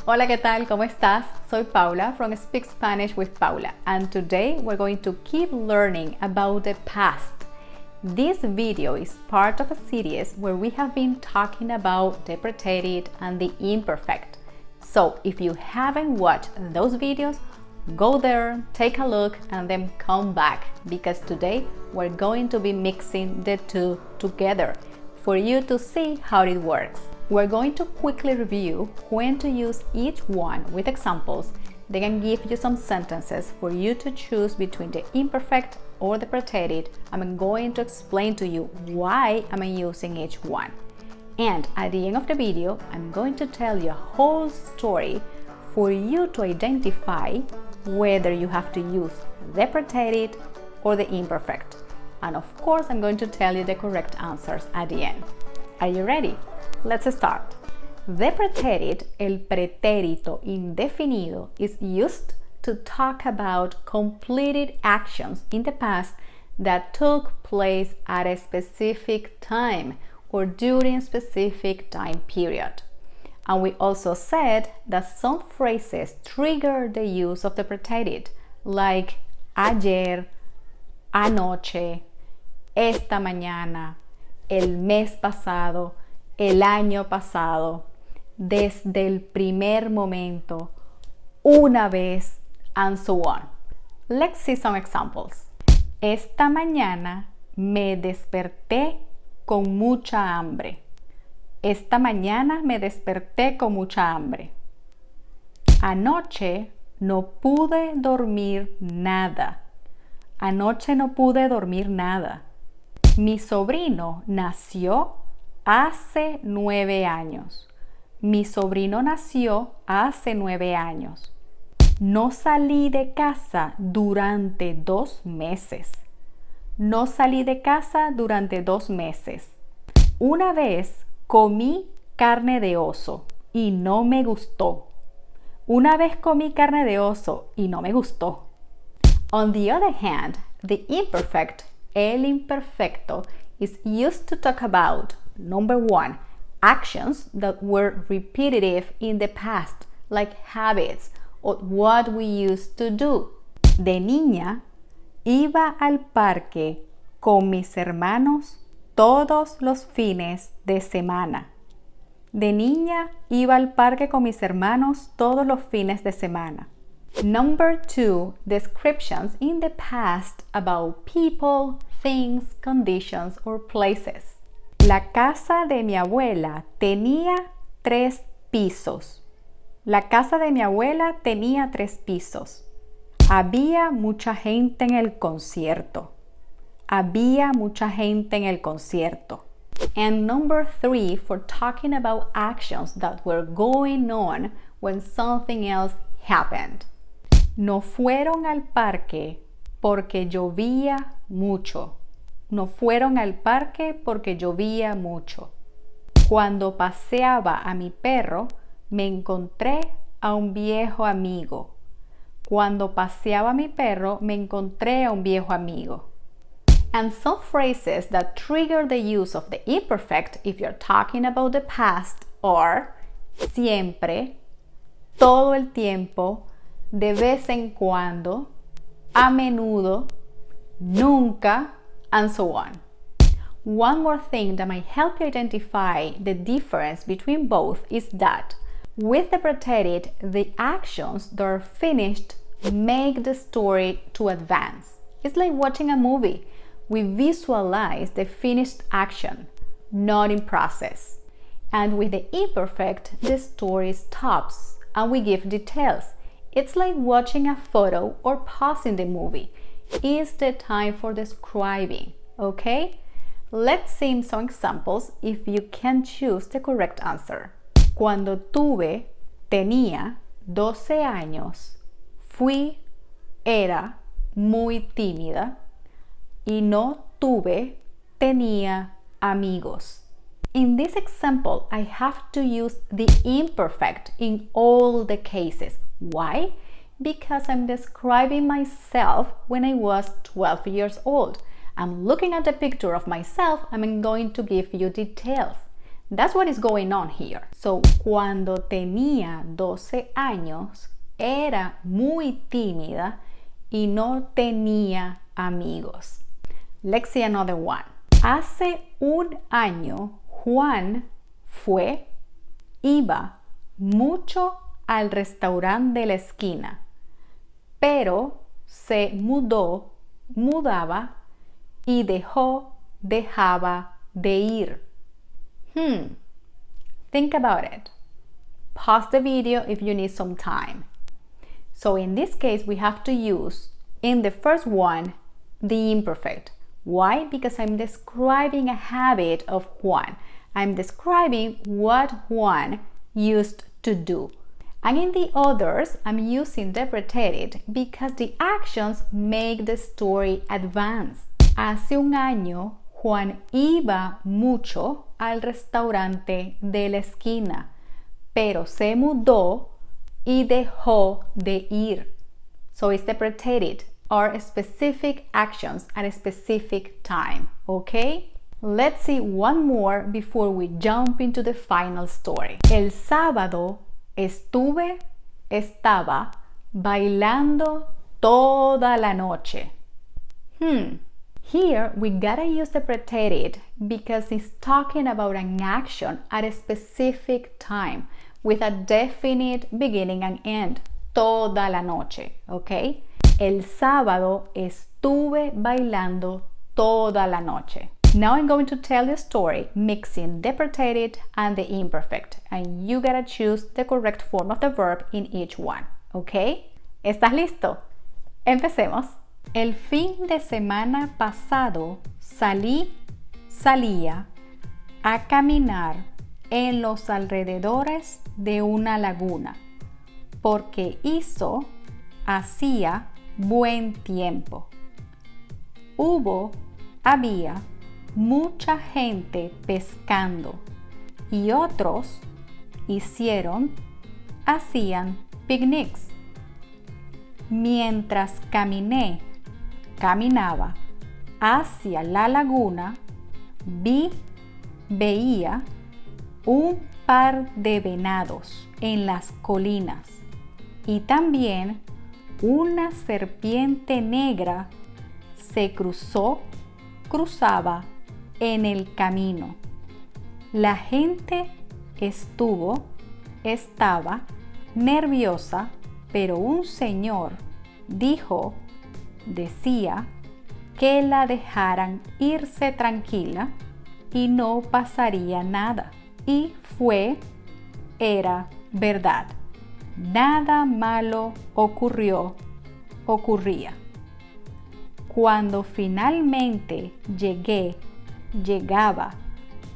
Hola, ¿qué tal? ¿Cómo estás? Soy Paula from Speak Spanish with Paula, and today we're going to keep learning about the past. This video is part of a series where we have been talking about the preterite and the imperfect. So if you haven't watched those videos, go there, take a look, and then come back, because today we're going to be mixing the two together for you to see how it works. We're going to quickly review when to use each one with examples. They can give you some sentences for you to choose between the imperfect or the preterite. I'm going to explain to you why I'm using each one. And at the end of the video, I'm going to tell you a whole story for you to identify whether you have to use the preterite or the imperfect. And of course, I'm going to tell you the correct answers at the end. Are you ready? Let's start. The preterite, el pretérito indefinido, is used to talk about completed actions in the past that took place at a specific time or during a specific time period. And we also said that some phrases trigger the use of the preterite, like ayer, anoche, esta mañana, el mes pasado, el año pasado, desde el primer momento, una vez, and so on. Let's see some examples. Esta mañana me desperté con mucha hambre. Esta mañana me desperté con mucha hambre. Anoche no pude dormir nada. Anoche no pude dormir nada. Mi sobrino nació hace 9 años. Mi sobrino nació hace 9 años. No salí de casa durante 2 meses. No salí de casa durante 2 meses. Una vez comí carne de oso y no me gustó. Una vez comí carne de oso y no me gustó. On the other hand, the imperfect, el imperfecto, is used to talk about, number 1, actions that were repetitive in the past, like habits or what we used to do. De niña, iba al parque con mis hermanos todos los fines de semana. De niña, iba al parque con mis hermanos todos los fines de semana. Number 2, descriptions in the past about people, things, conditions, or places. La casa de mi abuela tenía 3 pisos. La casa de mi abuela tenía 3 pisos. Había mucha gente en el concierto. Había mucha gente en el concierto. And number 3, for talking about actions that were going on when something else happened. No fueron al parque porque llovía mucho. No fueron al parque porque llovía mucho. Cuando paseaba a mi perro, me encontré a un viejo amigo. Cuando paseaba a mi perro, me encontré a un viejo amigo. And some phrases that trigger the use of the imperfect if you're talking about the past are siempre, todo el tiempo, de vez en cuando, a menudo, nunca, and so on. One more thing that might help you identify the difference between both is that with the preterite, the actions that are finished make the story to advance. It's like watching a movie. We visualize the finished action, not in process. And with the imperfect, the story stops and we give details. It's like watching a photo or pausing the movie. It's the time for describing, okay? Let's see some examples if you can choose the correct answer. Cuando tenía 12 años, era muy tímida y no tenía amigos. In this example, I have to use the imperfect in all the cases. Why? Because I'm describing myself when I was 12 years old. I'm looking at the picture of myself and I'm going to give you details. That's what is going on here. So, cuando tenía 12 años, era muy tímida y no tenía amigos. Let's see another one. Hace un año, Juan iba mucho al restaurante de la esquina, pero se mudaba y dejaba de ir. Think about it. Pause the video if you need some time. So in this case, we have to use, in the first one, the imperfect. Why? Because I'm describing a habit of Juan. I'm describing what Juan used to do. And in the others, I'm using the preterite because the actions make the story advance. Hace un año, Juan iba mucho al restaurante de la esquina, pero se mudó y dejó de ir. So it's the preterite, or specific actions at a specific time, okay? Let's see one more before we jump into the final story. El sábado estaba bailando toda la noche. Here we gotta use the preterite because it's talking about an action at a specific time with a definite beginning and end. Toda la noche, okay? El sábado estuve bailando toda la noche. Now I'm going to tell the story mixing the preterite and the imperfect, and you gotta choose the correct form of the verb in each one, okay? ¿Estás listo? Empecemos. El fin de semana pasado salía a caminar en los alrededores de una laguna porque hacía buen tiempo. Había mucha gente pescando y otros hacían picnics. Mientras caminaba hacia la laguna, veía un par de venados en las colinas y también una serpiente negra se cruzaba en el camino. La gente estaba nerviosa, pero un señor decía que la dejaran irse tranquila y no pasaría nada. Y era verdad. Nada malo ocurría. Cuando finalmente llegaba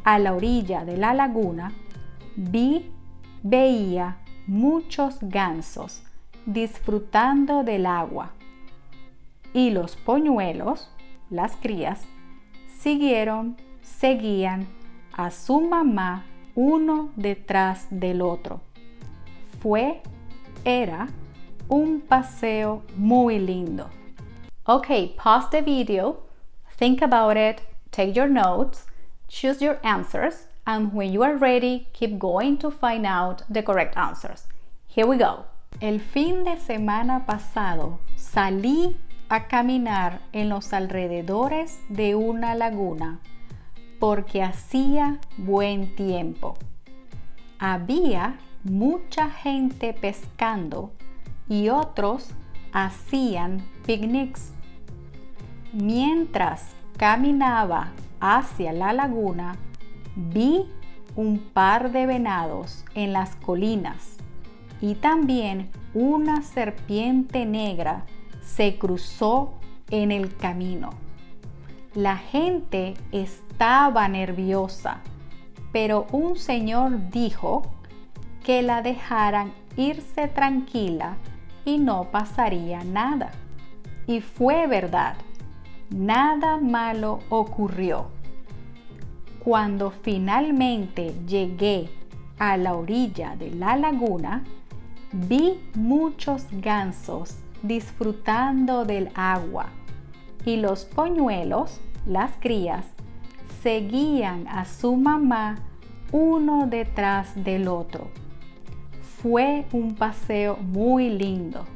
a la orilla de la laguna, veía muchos gansos disfrutando del agua y los polluelos, las crías, seguían a su mamá uno detrás del otro. Era un paseo muy lindo. Okay, pause the video, think about it, take your notes, choose your answers, and when you are ready, keep going to find out the correct answers. Here we go. El fin de semana pasado salí a caminar en los alrededores de una laguna porque hacía buen tiempo. Había mucha gente pescando y otros hacían picnics. Mientras caminaba hacia la laguna, vi un par de venados en las colinas y también una serpiente negra se cruzó en el camino. La gente estaba nerviosa, pero un señor dijo que la dejaran irse tranquila y no pasaría nada. Y fue verdad, nada malo ocurrió. Cuando finalmente llegué a la orilla de la laguna, vi muchos gansos disfrutando del agua y los polluelos, las crías, seguían a su mamá uno detrás del otro. Fue un paseo muy lindo.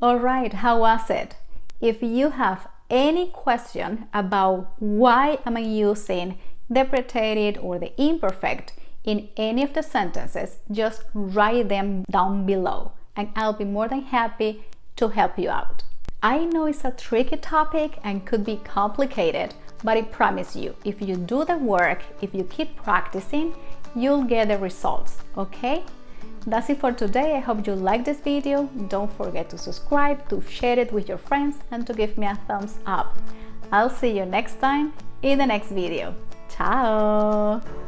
Alright, how was it? If you have any question about why am I using the preterite or the imperfect in any of the sentences, just write them down below and I'll be more than happy to help you out. I know it's a tricky topic and could be complicated, but I promise you, if you do the work, if you keep practicing, you'll get the results, okay? That's it for today. I hope you liked this video. Don't forget to subscribe, to share it with your friends, and to give me a thumbs up. I'll see you next time in the next video. Ciao!